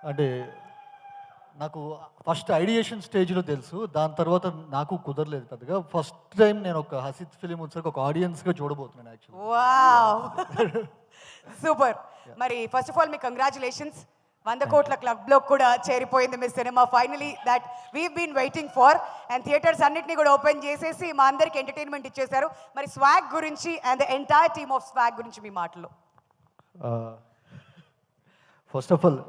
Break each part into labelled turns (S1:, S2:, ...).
S1: అంటే నాకు first ideation స్టేజ్లో తెలుసు. దాని తర్వాత నాకు కుదరలేదు పెద్దగా. ఫస్ట్ టైం నేను ఒక హసిత్ ఫిలిం వచ్చేసరికి ఒక ఆడియన్స్గా చూడబోతున్నాను యాక్చువల్లీ.
S2: Wow super. మరి ఫస్ట్ ఆఫ్ ఆల్ మీ కంగ్రాచులేషన్స్. 100 కోట్ల క్లబ్లో కూడా చేరిపోయింది మీ సినిమా. Finally that we been waiting for. And theatres అన్నిటిని కూడా ఓపెన్ చేసేసి మా అందరికి ఎంటర్టైన్మెంట్ ఇచ్చేశారు. మరి స్వాగ్ గురించి and the entire team of swag గురించి మీ మాటలు.
S1: ఫస్ట్ ఆఫ్ ఆల్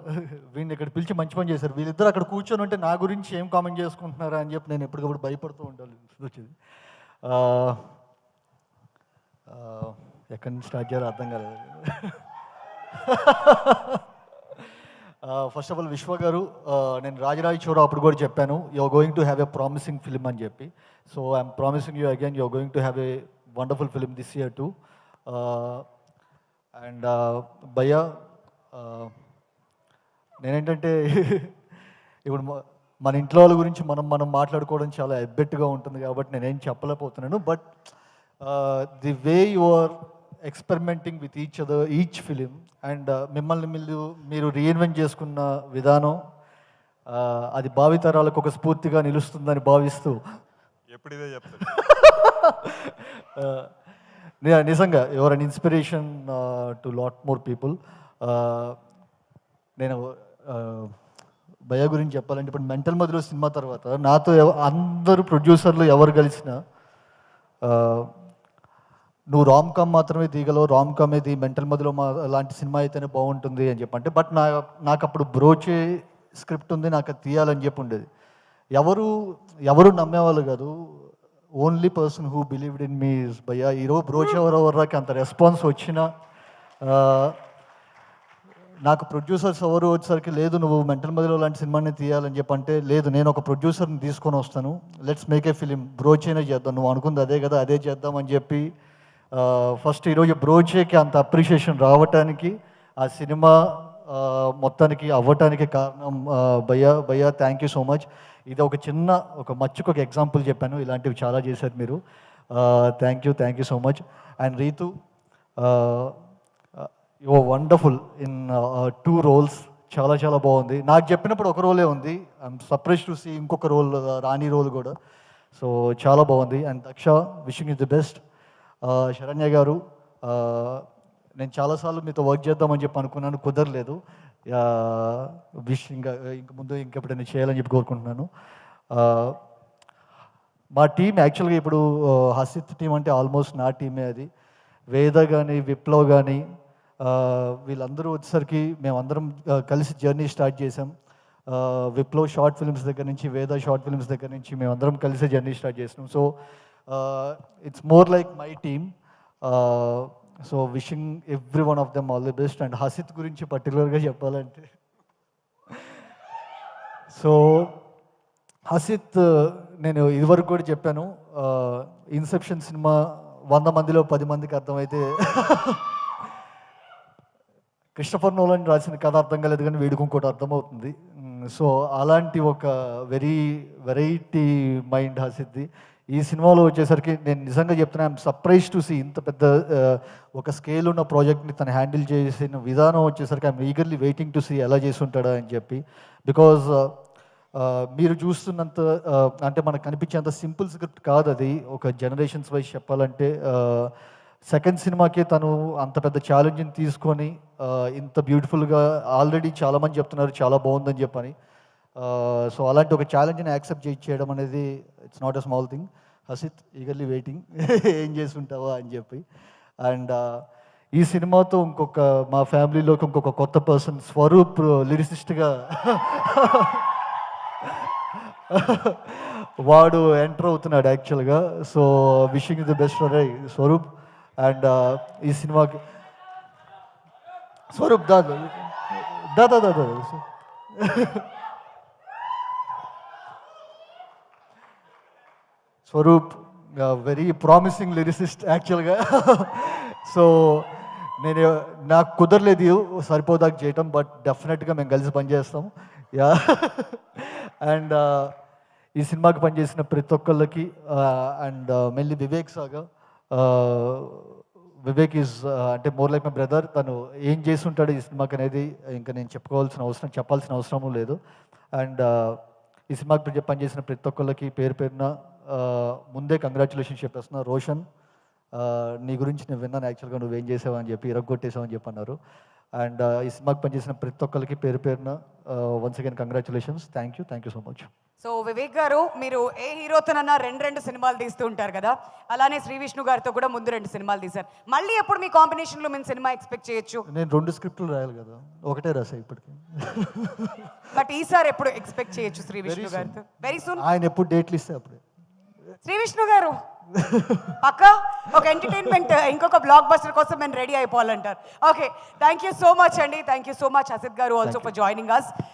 S1: వీడిని ఇక్కడ పిలిచి మంచి పని చేశారు. వీళ్ళిద్దరు అక్కడ కూర్చొని ఉంటే నా గురించి ఏం కామెంట్ చేసుకుంటున్నారా అని చెప్పి నేను ఎప్పటికప్పుడు భయపడుతూ ఉండాలి వచ్చేది. ఎక్కడి నుంచి స్టార్ట్ చేయాలో అర్థం కాలేదు. ఫస్ట్ ఆఫ్ ఆల్ విశ్వ గారు, నేను రాజరాజ చోరా అప్పుడు కూడా చెప్పాను you're going to have a promising film అని చెప్పి. So I'm promising you again you're going to have a wonderful film this year too. And భయ్యా, నేనేంటంటే ఇప్పుడు మన ఇంట్లో వాళ్ళ గురించి మనం మాట్లాడుకోవడం చాలా ఎబ్బెట్టుగా ఉంటుంది కాబట్టి నేనేం చెప్పలేకపోతున్నాను. But the way you are experimenting with each film and మిమ్మల్ని మీరు రీఇన్వెంట్ చేసుకున్న విధానం, అది భావితరాలకు ఒక స్ఫూర్తిగా నిలుస్తుందని భావిస్తూ
S3: ఎప్పుడిదే చెప్తాను.
S1: నిజంగా your an inspiration to lot more people. నేను భయ గురించి చెప్పాలంటే ఇప్పుడు మెంటల్ మదిలో సినిమా తర్వాత నాతో అందరూ ప్రొడ్యూసర్లు ఎవరు కలిసినా నువ్వు రామ్ కామ్ మాత్రమే తీయగలవు, రామ్ కామ్ ఇది మెంటల్ మదిలో లాంటి సినిమా అయితేనే బాగుంటుంది అని చెప్పంటే, బట్ నాకు అప్పుడు బ్రోచే స్క్రిప్ట్ ఉంది, నాకు అది తీయాలని చెప్పి ఉండేది. ఎవరు నమ్మేవాళ్ళు కాదు. Only person who believed in me is భయ్యా. ఈరోజు బ్రోచే ఎవరెవరికి అంత రెస్పాన్స్ వచ్చినా నాకు ప్రొడ్యూసర్స్ ఎవరు వచ్చేసరికి లేదు నువ్వు మెంటల్ మదిలో లాంటి సినిమాని తీయాలని చెప్పంటే, లేదు నేను ఒక ప్రొడ్యూసర్ని తీసుకొని వస్తాను, లెట్స్ మేక్ ఏ ఫిలిం, బ్రోచేనే చేద్దాం, నువ్వు అనుకుంది అదే కదా అదే చేద్దామని చెప్పి ఫస్ట్ ఈరోజు బ్రోచేకి అంత అప్రిషియేషన్ రావటానికి, ఆ సినిమా మొత్తానికి అవ్వటానికి కారణం భయ్యా థ్యాంక్ యూ సో మచ్. ఇది ఒక మచ్చుకు ఎగ్జాంపుల్ చెప్పాను, ఇలాంటివి చాలా చేశారు మీరు. Thank you so much. And Ritu, you are wonderful in 2 roles. చాలా బాగుంది. నాకు చెప్పినప్పుడు ఒక రోలే ఉంది, ఐఎమ్ సర్ప్రైజ్ టు సీ ఇంకొక రోల్, రాణి రోల్ కూడా. సో చాలా బాగుంది. And Daksha, wishing you the best. Sharanya garu, నేను చాలాసార్లు మీతో వర్క్ చేద్దామని చెప్పి అనుకున్నాను, కుదరలేదు. ఇంక ముందు ఇంకెప్పుడైనా చేయాలని చెప్పి కోరుకుంటున్నాను. మా టీం యాక్చువల్గా ఇప్పుడు హసిత్ టీం అంటే ఆల్మోస్ట్ నా టీమే. అది వేద కానీ విప్లవ్ కానీ వీళ్ళందరూ వచ్చేసరికి మేమందరం కలిసి జర్నీ స్టార్ట్ చేసాం. విప్లవ్ షార్ట్ ఫిల్మ్స్ దగ్గర నుంచి, వేద షార్ట్ ఫిల్మ్స్ దగ్గర నుంచి మేమందరం కలిసి జర్నీ స్టార్ట్ చేసినాం. So it's more like my team. So wishing every one of them all the best. And Hasith గురించి పర్టికులర్గా చెప్పాలంటే, సో హసిత్ నేను ఇదివరకు కూడా చెప్పాను, ఇన్సెప్షన్ సినిమా 100 మందిలో 10 మందికి అర్థమైతే క్రిస్టఫర్ నోలన్ రాసిన కథ అర్థం కాలేదు కానీ వీడికి ఇంకోటి అర్థమవుతుంది. సో అలాంటి ఒక వెరైటీ మైండ్ హసిద్ది. ఈ సినిమాలో వచ్చేసరికి నేను నిజంగా చెప్తున్నా, ఐఎమ్ సర్ప్రైజ్ టు సీ ఇంత పెద్ద ఒక స్కేల్ ఉన్న ప్రాజెక్ట్ని తను హ్యాండిల్ చేసిన విధానం వచ్చేసరికి I am eagerly waiting to see ఎలా చేసి ఉంటాడా అని చెప్పి. బికాజ్ మీరు చూస్తున్నంత అంటే మనకు కనిపించేంత సింపుల్ స్క్రిప్ట్ కాదు అది. ఒక జనరేషన్స్ వైజ్ చెప్పాలంటే సెకండ్ సినిమాకే తను అంత పెద్ద ఛాలెంజ్ని తీసుకొని ఇంత బ్యూటిఫుల్గా, ఆల్రెడీ చాలామంది చెప్తున్నారు చాలా బాగుందని చెప్పని. సో అలాంటి ఒక ఛాలెంజ్ని యాక్సెప్ట్ చేయడం అనేది it's not a small thing. Hasith, eagerly waiting ఏం చేసి ఉంటావా అని చెప్పి. అండ్ ఈ సినిమాతో మా ఫ్యామిలీలోకి ఇంకొక కొత్త పర్సన్ స్వరూప్ లిరిసిస్ట్గా వాడు ఎంటర్ అవుతున్నాడు యాక్చువల్గా. So wishing the best for Swaroop. And ఈ సినిమాకి స్వరూప్ దాదా స్వరూప్ వెరీ ప్రామిసింగ్ లిరిసిస్ట్ యాక్చువల్గా. సో నాకు కుదరలేదు సరిపోదాక చేయటం, బట్ డెఫినెట్గా మేము కలిసి పనిచేస్తాం. యా. అండ్ ఈ సినిమాకి పనిచేసిన ప్రతి ఒక్కళ్ళకి, అండ్ మెల్లి వివేక్ సాగా వివేక్ ఈజ్ అంటే మోర్ లైక్ మై బ్రదర్. తను ఏం చేస్తుంటాడు ఈ సినిమాకి అనేది ఇంకా నేను చెప్పాల్సిన అవసరము లేదు. అండ్ ఈ సినిమాకి పనిచేసిన ప్రతి ఒక్కళ్ళకి పేరు పేరున ముందే కంగ్రాచులేషన్ చెప్పేస్తున్నా. రోషన్, నీ గురించి నేను విన్నాను, యాక్చువల్గా నువ్వేం చేసావు అని చెప్పి, ఇరగొట్టేసావు అని చెప్పి అన్నారు. అండ్ ఈ సినిమాకి పనిచేసిన ప్రతి ఒక్కరికి పేరు పేరున once again congratulations. Thank you so much.
S2: So Vivek గారు, మీరు ఏ హీరోతోనన్నా రెండు సినిమాలు తీస్తూ ఉంటారు కదా, అలానే శ్రీ విష్ణు గారితో కూడా ముందు 2 సినిమాలు తీశారు. మళ్ళీ ఎప్పుడు మీ కాంబినేషన్లో మేము సినిమా ఎక్స్పెక్ట్ చేయొచ్చు?
S1: నేను 2 స్క్రిప్టులు రాయాలి కదా, ఒకటే రాసా ఇప్పటికి.
S2: బట్ ఈసారి ఎప్పుడు ఎక్స్పెక్ట్ చేయొచ్చు శ్రీ విష్ణు గారితో? Very soon.
S1: ఆయన ఎప్పుడు డేట్లు ఇస్తే అప్పుడే.
S2: శ్రీ విష్ణు గారు పక్కా ఒక ఎంటర్టైన్మెంట్ ఇంకొక బ్లాక్ బస్టర్ కోసం మేము రెడీ అయిపోవాలంటారు. Okay, thank you so much అండి. Thank you so much Hasith garu also for joining us.